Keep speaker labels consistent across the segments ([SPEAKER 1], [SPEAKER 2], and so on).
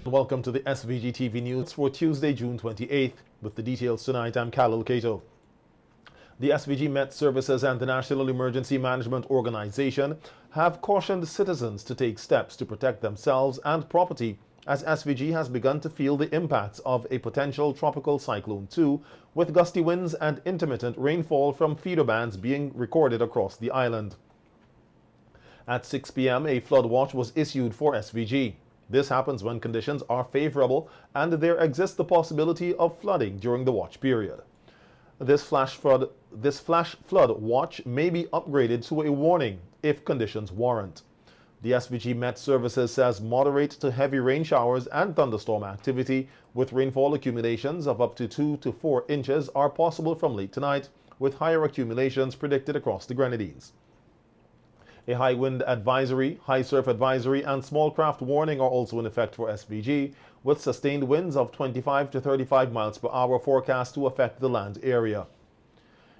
[SPEAKER 1] Welcome to the SVG-TV news for Tuesday, June 28th. With the details tonight, I'm Khalil Cato. The SVG Met Services and the National Emergency Management Organization have cautioned citizens to take steps to protect themselves and property as SVG has begun to feel the impacts of a potential tropical cyclone 2, with gusty winds and intermittent rainfall from feeder bands being recorded across the island. At 6 p.m., a flood watch was issued for SVG. This happens when conditions are favorable and there exists the possibility of flooding during the watch period. This flash flood watch may be upgraded to a warning if conditions warrant. The SVG Met Services says moderate to heavy rain showers and thunderstorm activity with rainfall accumulations of up to 2 to 4 inches are possible from late tonight, with higher accumulations predicted across the Grenadines. A high wind advisory, high surf advisory, and small craft warning are also in effect for SVG, with sustained winds of 25 to 35 miles per hour forecast to affect the land area.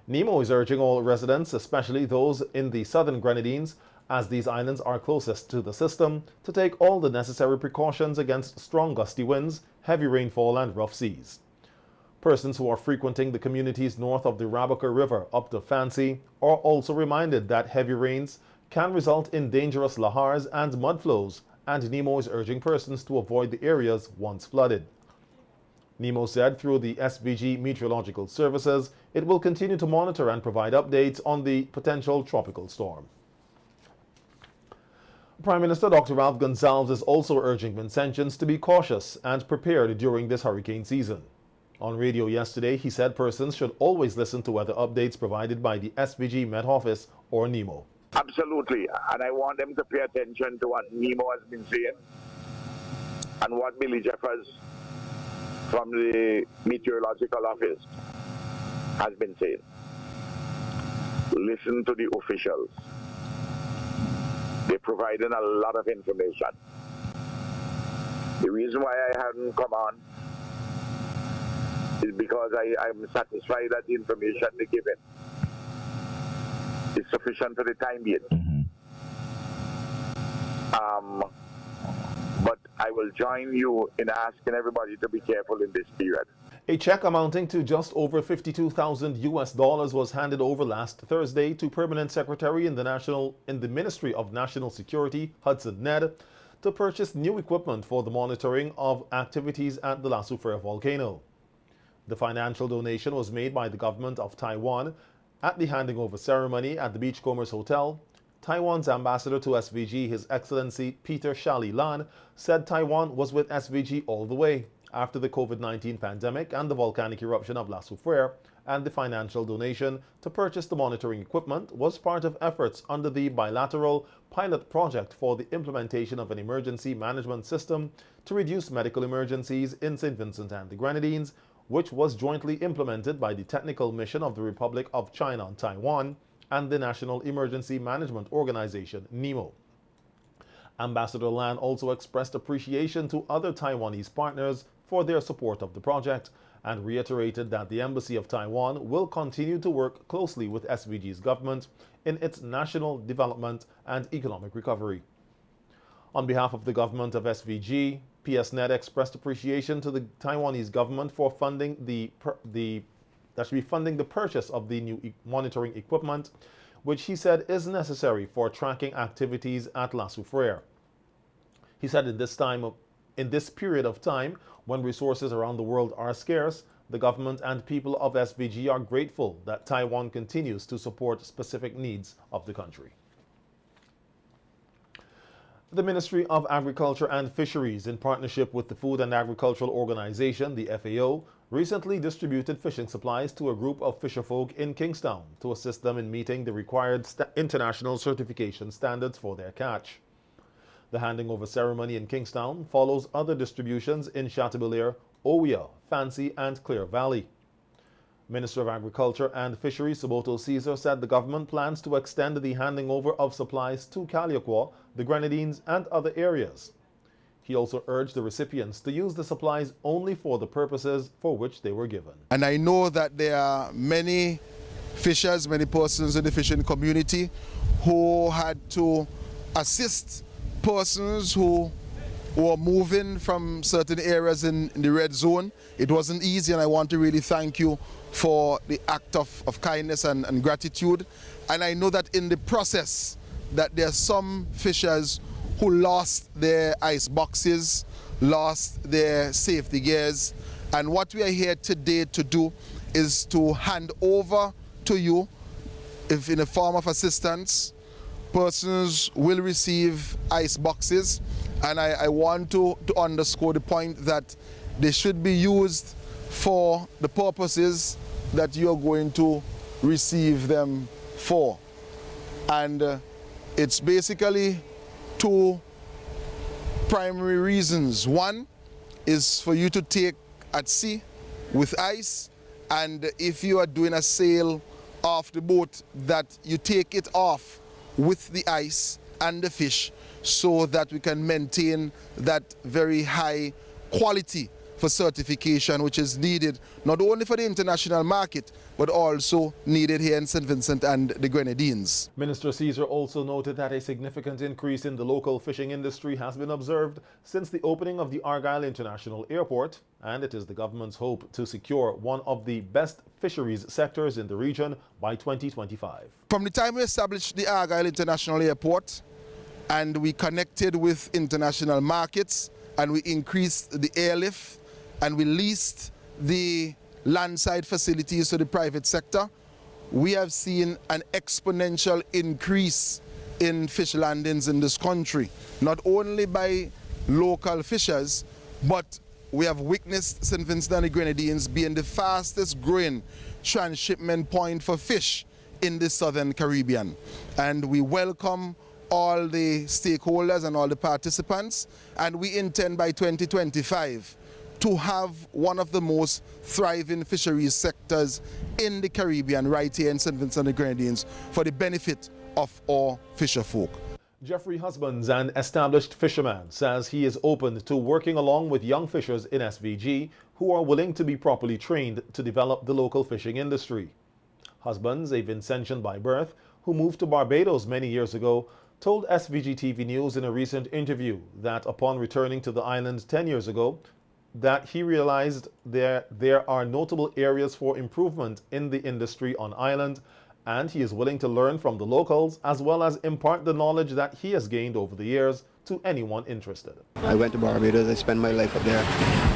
[SPEAKER 1] NEMO is urging all residents, especially those in the southern Grenadines, as these islands are closest to the system, to take all the necessary precautions against strong gusty winds, heavy rainfall, and rough seas. Persons who are frequenting the communities north of the Rabaca River up to Fancy are also reminded that heavy rains can result in dangerous lahars and mudflows, and NEMO is urging persons to avoid the areas once flooded. NEMO said through the SVG Meteorological Services, it will continue to monitor and provide updates on the potential tropical storm. Prime Minister Dr. Ralph Gonsalves is also urging Vincentians to be cautious and prepared during this hurricane season. On radio yesterday, he said persons should always listen to weather updates provided by the SVG Met Office or NEMO.
[SPEAKER 2] Absolutely, and I want them to pay attention to what NEMO has been saying and what Billy Jeffers from the Meteorological Office has been saying. Listen to the officials. They're providing a lot of information. The reason why I haven't come on is because I'm satisfied that the information they're giving is sufficient for the time being. But I will join you in asking everybody to be careful in this period.
[SPEAKER 1] A check amounting to just over $52,000 was handed over last Thursday to Permanent Secretary in the Ministry of National Security, Hudson Ned, to purchase new equipment for the monitoring of activities at the La Soufrière volcano. The financial donation was made by the government of Taiwan at the handing over ceremony at the Beachcombers Hotel. Taiwan's ambassador to SVG, His Excellency Peter Shali Lan, said Taiwan was with SVG all the way after the COVID-19 pandemic and the volcanic eruption of La Soufrière, and the financial donation to purchase the monitoring equipment was part of efforts under the bilateral pilot project for the implementation of an emergency management system to reduce medical emergencies in St. Vincent and the Grenadines, which was jointly implemented by the Technical Mission of the Republic of China on Taiwan and the National Emergency Management Organization, NEMO. Ambassador Lan also expressed appreciation to other Taiwanese partners for their support of the project and reiterated that the Embassy of Taiwan will continue to work closely with SVG's government in its national development and economic recovery. On behalf of the government of SVG, PSNet expressed appreciation to the Taiwanese government for funding the purchase of the new monitoring equipment, which he said is necessary for tracking activities at La Soufrière. He said in this period of time, when resources around the world are scarce, the government and people of SVG are grateful that Taiwan continues to support specific needs of the country. The Ministry of Agriculture and Fisheries, in partnership with the Food and Agricultural Organization, the FAO, recently distributed fishing supplies to a group of fisherfolk in Kingstown to assist them in meeting the required international certification standards for their catch. The handing over ceremony in Kingstown follows other distributions in Chateaubriand, Owia, Fancy, and Clear Valley. Minister of Agriculture and Fisheries Suboto Caesar said the government plans to extend the handing over of supplies to Caliacqua, the Grenadines, and other areas. He also urged the recipients to use the supplies only for the purposes for which they were given.
[SPEAKER 3] And I know that there are many fishers, many persons in the fishing community who had to assist persons who who are moving from certain areas in the red zone. It wasn't easy, and I want to really thank you for the act of kindness and gratitude. And I know that in the process that there are some fishers who lost their ice boxes, lost their safety gears, and what we are here today to do is to hand over to you, if in a form of assistance, persons will receive ice boxes, and I want to underscore the point that they should be used for the purposes that you are going to receive them for. And it's basically two primary reasons. One is for you to take at sea with ice, and if you are doing a sail off the boat, that you take it off with the ice and the fish, so that we can maintain that very high quality for certification, which is needed not only for the international market, but also needed here in St. Vincent and the Grenadines.
[SPEAKER 1] Minister Caesar also noted that a significant increase in the local fishing industry has been observed since the opening of the Argyle International Airport, and it is the government's hope to secure one of the best fisheries sectors in the region by 2025.
[SPEAKER 3] From the time we established the Argyle International Airport and we connected with international markets and we increased the airlift and we leased the landside facilities to the private sector, we have seen an exponential increase in fish landings in this country, not only by local fishers, but we have witnessed St. Vincent and the Grenadines being the fastest growing transshipment point for fish in the Southern Caribbean. And we welcome all the stakeholders and all the participants, and we intend by 2025 to have one of the most thriving fisheries sectors in the Caribbean right here in St. Vincent and the Grenadines for the benefit of all fisher folk.
[SPEAKER 1] Jeffrey Husbands, an established fisherman, says he is open to working along with young fishers in SVG who are willing to be properly trained to develop the local fishing industry. Husbands, a Vincentian by birth, who moved to Barbados many years ago, told SVG-TV News in a recent interview that upon returning to the island 10 years ago, that he realized there are notable areas for improvement in the industry on island, and he is willing to learn from the locals as well as impart the knowledge that he has gained over the years to anyone interested.
[SPEAKER 4] I went to Barbados, I spent my life up there.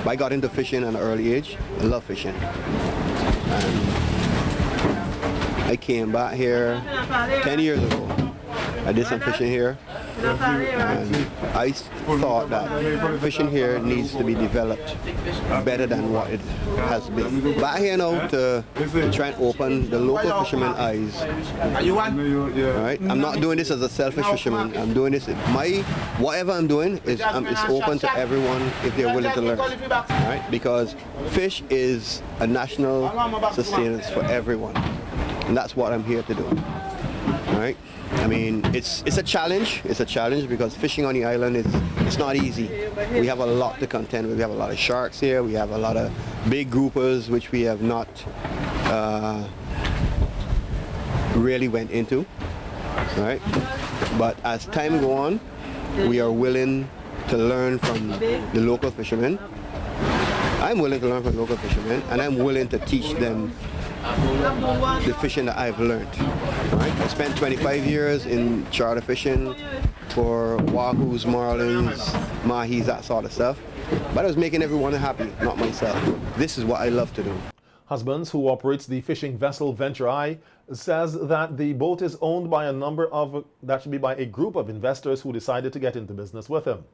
[SPEAKER 4] I got into fishing at an early age. I love fishing. And I came back here 10 years ago. I did some fishing here, and I thought that fishing here needs to be developed better than what it has been. Back here now to try and open the local fishermen's eyes. Right? I'm not doing this as a selfish fisherman. I'm doing this. Whatever I'm doing is it's open to everyone if they're willing to learn. Right? Because fish is a national sustenance for everyone, and that's what I'm here to do. Right? I mean, it's a challenge. It's a challenge because fishing on the island it's not easy. We have a lot to contend with. We have a lot of sharks here. We have a lot of big groupers which we have not really went into. Right? But as time goes on, we are willing to learn from the local fishermen. I'm willing to learn from local fishermen, and I'm willing to teach them the fishing that I've learned. Right? I spent 25 years in charter fishing for wahoos, marlins, mahis, that sort of stuff. But I was making everyone happy, not myself. This is what I love to do.
[SPEAKER 1] Husbands, who operates the fishing vessel Venture Eye, says that the boat is owned by a group of investors who decided to get into business with him.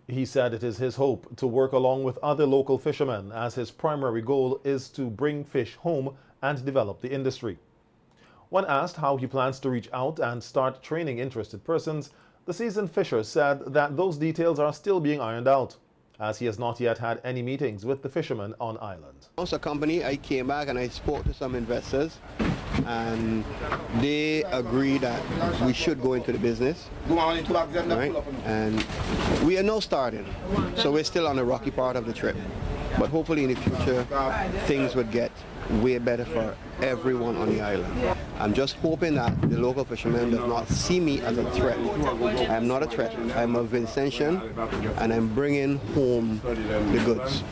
[SPEAKER 1] He said it is his hope to work along with other local fishermen, as his primary goal is to bring fish home and develop the industry. When asked how he plans to reach out and start training interested persons, the seasoned fisher said that those details are still being ironed out, as he has not yet had any meetings with the fishermen on island.
[SPEAKER 4] As a company, I came back and I spoke to some investors, and they agree that we should go into the business. Right? And we are now starting, so we're still on the rocky part of the trip. But hopefully in the future, things would get way better for everyone on the island. I'm just hoping that the local fishermen does not see me as a threat. I am not a threat. I'm a Vincentian, and I'm bringing home the goods.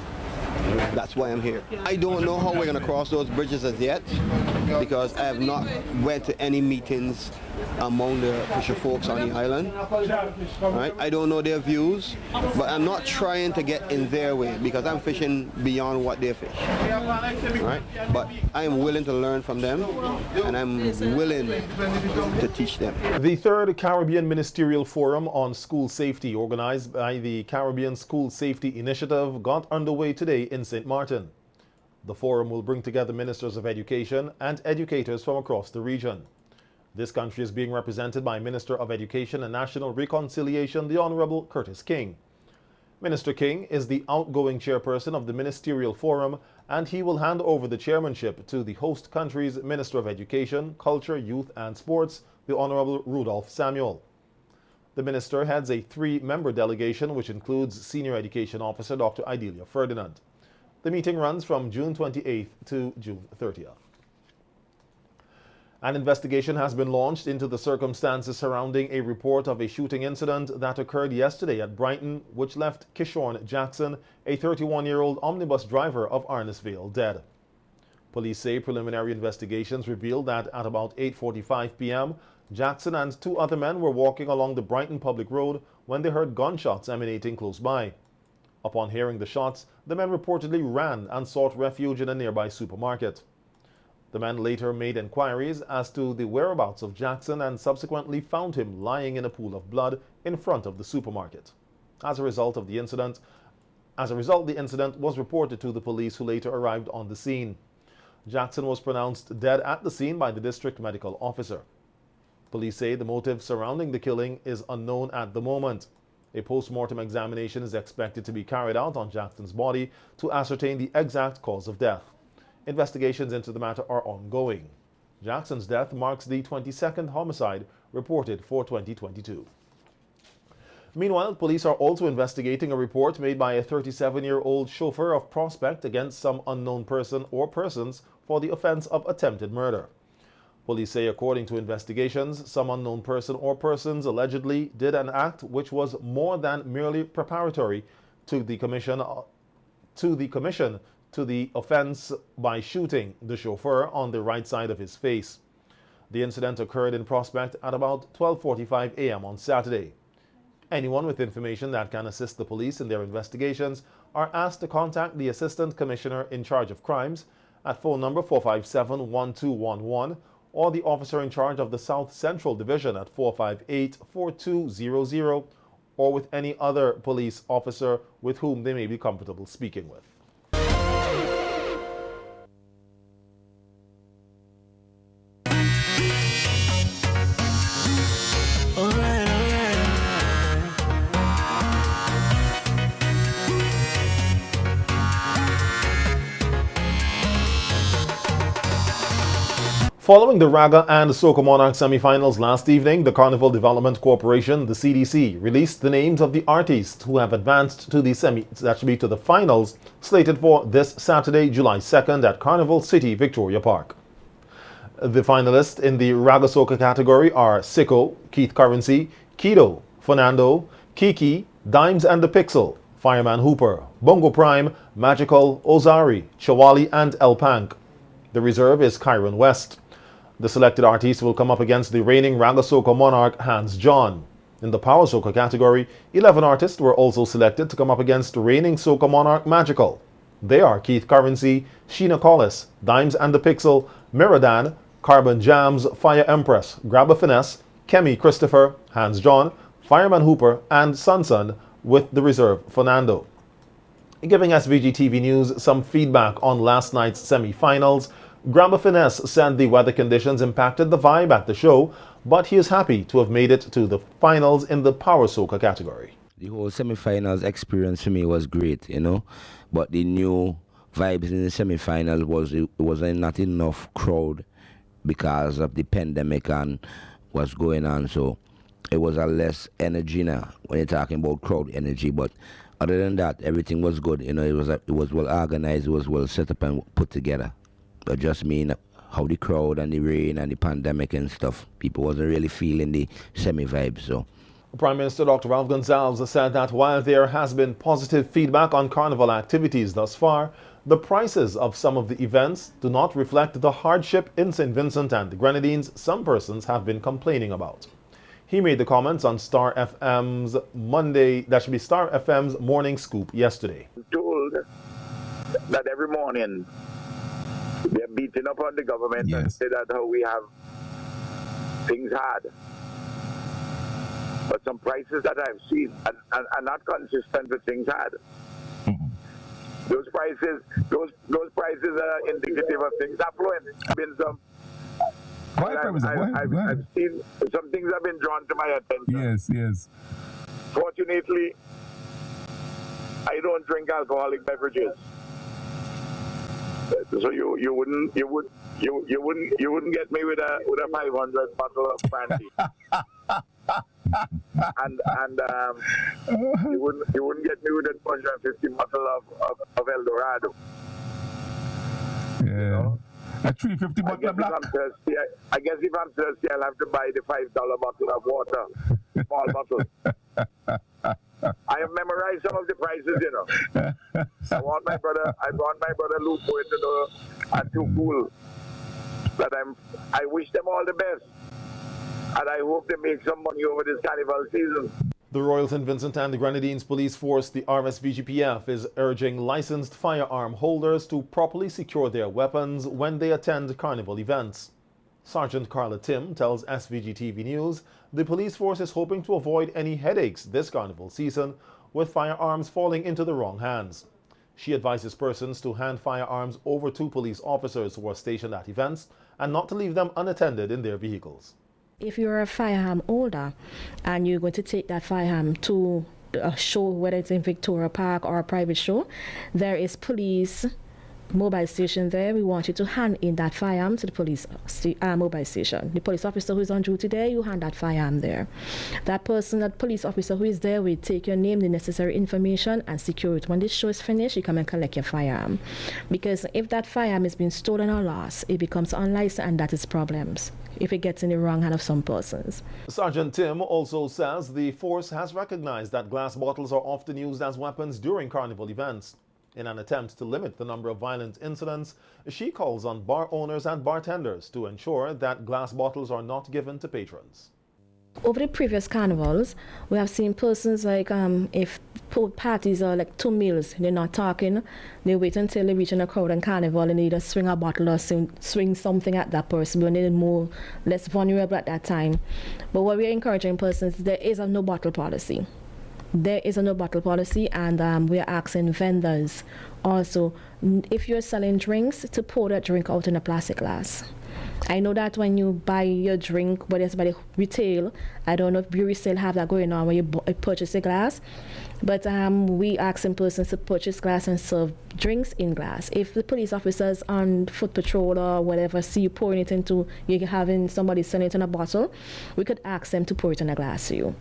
[SPEAKER 4] That's why I'm here. I don't know how we're going to cross those bridges as yet, because I have not went to any meetings among the fisher folks on the island. Right? I don't know their views, but I'm not trying to get in their way, because I'm fishing beyond what they fish. Right? But I'm willing to learn from them, and I'm willing to teach them.
[SPEAKER 1] The third Caribbean Ministerial Forum on School Safety, organized by the Caribbean School Safety Initiative, got underway today in St. Martin. The forum will bring together ministers of education and educators from across the region. This country is being represented by Minister of Education and National Reconciliation, the Honorable Curtis King. Minister King is the outgoing chairperson of the Ministerial Forum, and he will hand over the chairmanship to the host country's Minister of Education, Culture, Youth and Sports, the Honorable Rudolph Samuel. The minister heads a 3-member delegation, which includes Senior Education Officer Dr. Idelia Ferdinand. The meeting runs from June 28th to June 30th. An investigation has been launched into the circumstances surrounding a report of a shooting incident that occurred yesterday at Brighton, which left Kishorn Jackson, a 31-year-old omnibus driver of Arnisvale, dead. Police say preliminary investigations revealed that at about 8:45 p.m., Jackson and 2 other men were walking along the Brighton Public Road when they heard gunshots emanating close by. Upon hearing the shots, the men reportedly ran and sought refuge in a nearby supermarket. The men later made inquiries as to the whereabouts of Jackson and subsequently found him lying in a pool of blood in front of the supermarket. As a result, the incident was reported to the police, who later arrived on the scene. Jackson was pronounced dead at the scene by the district medical officer. Police say the motive surrounding the killing is unknown at the moment. A post-mortem examination is expected to be carried out on Jackson's body to ascertain the exact cause of death. Investigations into the matter are ongoing. Jackson's death marks the 22nd homicide reported for 2022. Meanwhile, police are also investigating a report made by a 37-year-old chauffeur of Prospect against some unknown person or persons for the offense of attempted murder. Police say, according to investigations, some unknown person or persons allegedly did an act which was more than merely preparatory to the commission to the offense by shooting the chauffeur on the right side of his face. The incident occurred in Prospect at about 12:45 a.m. on Saturday. Anyone with information that can assist the police in their investigations are asked to contact the Assistant Commissioner in charge of crimes at phone number 457-1211 or the officer in charge of the South Central Division at 458-4200, or with any other police officer with whom they may be comfortable speaking with. Following the Raga and Soca Monarch semi-finals last evening, the Carnival Development Corporation, the CDC, released the names of the artists who have advanced to the finals, slated for this Saturday, July 2nd at Carnival City, Victoria Park. The finalists in the Raga Soca category are Sicko, Keith Currency, Kido, Fernando, Kiki, Dimes and the Pixel, Fireman Hooper, Bongo Prime, Magical, Ozari, Chawali and El Pank. The reserve is Kyron West. The selected artists will come up against the reigning Raga Soca monarch Hans John. In the Power Soca category, 11 artists were also selected to come up against reigning Soca monarch Magical. They are Keith Currency, Sheena Collis, Dimes and the Pixel, Miradan, Carbon Jams, Fire Empress, Grab a Finesse, Kemi Christopher, Hans John, Fireman Hooper, and Sunsun, with the reserve Fernando. Giving SVG-TV News some feedback on last night's semi-finals, Grab a Finesse said the weather conditions impacted the vibe at the show, but he is happy to have made it to the finals in the Power Soca category.
[SPEAKER 5] The whole semi-finals experience for me was great, but the new vibes in the semi-final was not enough crowd because of the pandemic and what's going on, so it was a less energy now when you're talking about crowd energy, but other than that, everything was good. It was well organized, it was well set up and put together. But just mean how the crowd and the rain and the pandemic and stuff, people wasn't really feeling the semi-vibe, so.
[SPEAKER 1] Prime Minister Dr. Ralph Gonsalves said that while there has been positive feedback on carnival activities thus far, the prices of some of the events do not reflect the hardship in St. Vincent and the Grenadines some persons have been complaining about. He made the comments on Star FM's Morning Scoop yesterday.
[SPEAKER 2] Told that every morning they're beating up on the government and say that how we have things hard. But some prices that I've seen are not consistent with things hard. Those prices are indicative of things affluent. I've seen some things have been drawn to my attention.
[SPEAKER 6] Yes.
[SPEAKER 2] Fortunately, I don't drink alcoholic beverages, so you wouldn't get me with a 500 bottle of brandy. and you wouldn't get me with a 250 bottle of El Dorado.
[SPEAKER 6] Yeah.
[SPEAKER 2] You know?
[SPEAKER 6] A 350 bottle of black.
[SPEAKER 2] I guess if I'm thirsty, I'll have to buy the $5 bottle of water, small bottle. I have memorized some of the prices, you know. I brought my brother Lupo into the too cool. But I wish them all the best. And I hope they make some money over this carnival season.
[SPEAKER 1] The Royal St. Vincent and the Grenadines Police Force, the RSVGPF, is urging licensed firearm holders to properly secure their weapons when they attend carnival events. Sergeant Carla Tim tells SVG-TV News the police force is hoping to avoid any headaches this carnival season with firearms falling into the wrong hands. She advises persons to hand firearms over to police officers who are stationed at events and not to leave them unattended in their vehicles.
[SPEAKER 7] If you're a firearm holder and you're going to take that firearm to a show, whether it's in Victoria Park or a private show, there is police mobile station there. We want you to hand in that firearm to the police mobile station. The police officer who is on duty there, you hand that firearm there. That police officer who is there will take your name, the necessary information, and secure it. When this show is finished, you come and collect your firearm. Because if that firearm has been stolen or lost, it becomes unlicensed, and that is problems if it gets in the wrong hand of some persons.
[SPEAKER 1] Sergeant Tim also says the force has recognized that glass bottles are often used as weapons during carnival events. In an attempt to limit the number of violent incidents, she calls on bar owners and bartenders to ensure that glass bottles are not given to patrons.
[SPEAKER 7] Over the previous carnivals, we have seen persons like if parties are like 2 meals, they're not talking, they wait until they reach in a crowd and carnival and they either swing a bottle or swing something at that person when they're less vulnerable at that time. But what we're encouraging persons, there is a no bottle policy. There is a no bottle policy, and we are asking vendors also, if you're selling drinks, to pour that drink out in a plastic glass. I know that when you buy your drink, whether it's by the retail, I don't know if breweries still have that going on when you purchase a glass, but we asking persons to purchase glass and serve drinks in glass. If the police officers on foot patrol or whatever see you pouring it into, you're having somebody selling it in a bottle, we could ask them to pour it in a glass for you.